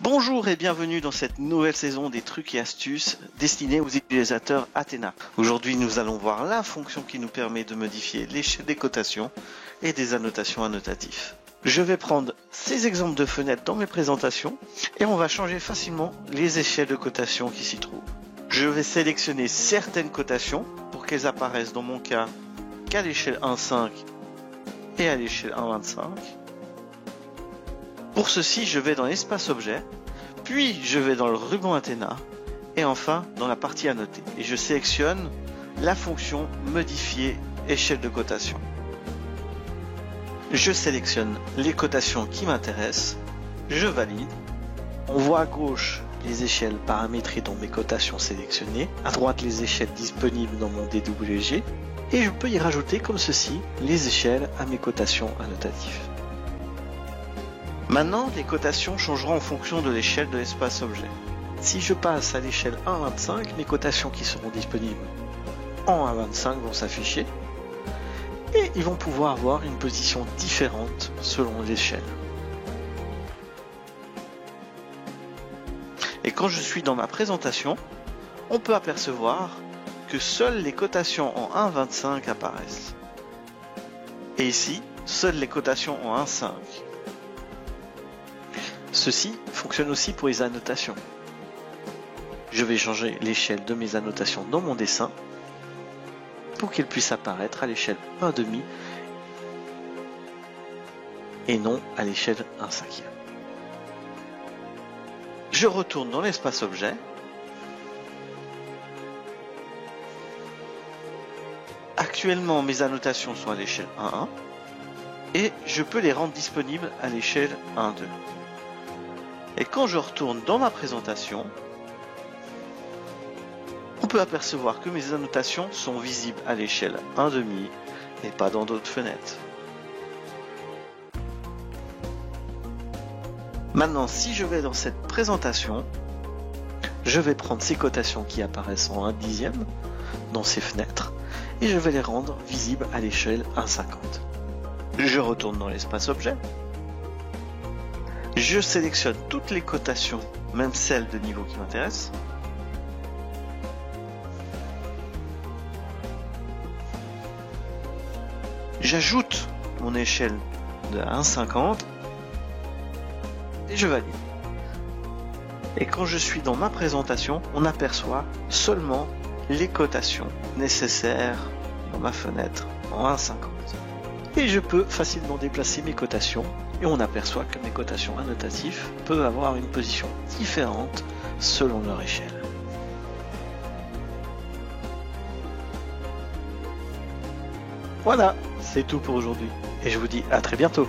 Bonjour et bienvenue dans cette nouvelle saison des trucs et astuces destinés aux utilisateurs Athena. Aujourd'hui, nous allons voir la fonction qui nous permet de modifier l'échelle des cotations et des annotations annotatifs. Je vais prendre ces exemples de fenêtres dans mes présentations et on va changer facilement les échelles de cotation qui s'y trouvent. Je vais sélectionner certaines cotations pour qu'elles apparaissent dans mon cas qu'à l'échelle 1.5 et à l'échelle 1.25. Pour ceci, je vais dans l'espace objet, puis je vais dans le ruban Athena, et enfin dans la partie annotée. Et je sélectionne la fonction modifier échelle de cotation. Je sélectionne les cotations qui m'intéressent, je valide. On voit à gauche les échelles paramétrées dans mes cotations sélectionnées, à droite les échelles disponibles dans mon DWG, et je peux y rajouter comme ceci les échelles à mes cotations annotatives. Maintenant, les cotations changeront en fonction de l'échelle de l'espace objet. Si je passe à l'échelle 1.25, mes cotations qui seront disponibles en 1.25 vont s'afficher et ils vont pouvoir avoir une position différente selon l'échelle. Et quand je suis dans ma présentation, on peut apercevoir que seules les cotations en 1.25 apparaissent. Et ici, seules les cotations en 1.5. Ceci fonctionne aussi pour les annotations. Je vais changer l'échelle de mes annotations dans mon dessin pour qu'elles puissent apparaître à l'échelle 1/2 et non à l'échelle 1/5. Je retourne dans l'espace objet. Actuellement, mes annotations sont à l'échelle 1.1 et je peux les rendre disponibles à l'échelle 1.2. Et quand je retourne dans ma présentation, on peut apercevoir que mes annotations sont visibles à l'échelle 1/2 et pas dans d'autres fenêtres. Maintenant, si je vais dans cette présentation, je vais prendre ces cotations qui apparaissent en 1/10 dans ces fenêtres et je vais les rendre visibles à l'échelle 1/50. Je retourne dans l'espace objet. Je sélectionne toutes les cotations, même celles de niveau qui m'intéressent. J'ajoute mon échelle de 1.50 et je valide. Et quand je suis dans ma présentation, on aperçoit seulement les cotations nécessaires dans ma fenêtre en 1.50. Et je peux facilement déplacer mes cotations et on aperçoit que mes cotations annotatives peuvent avoir une position différente selon leur échelle. Voilà, c'est tout pour aujourd'hui et je vous dis à très bientôt.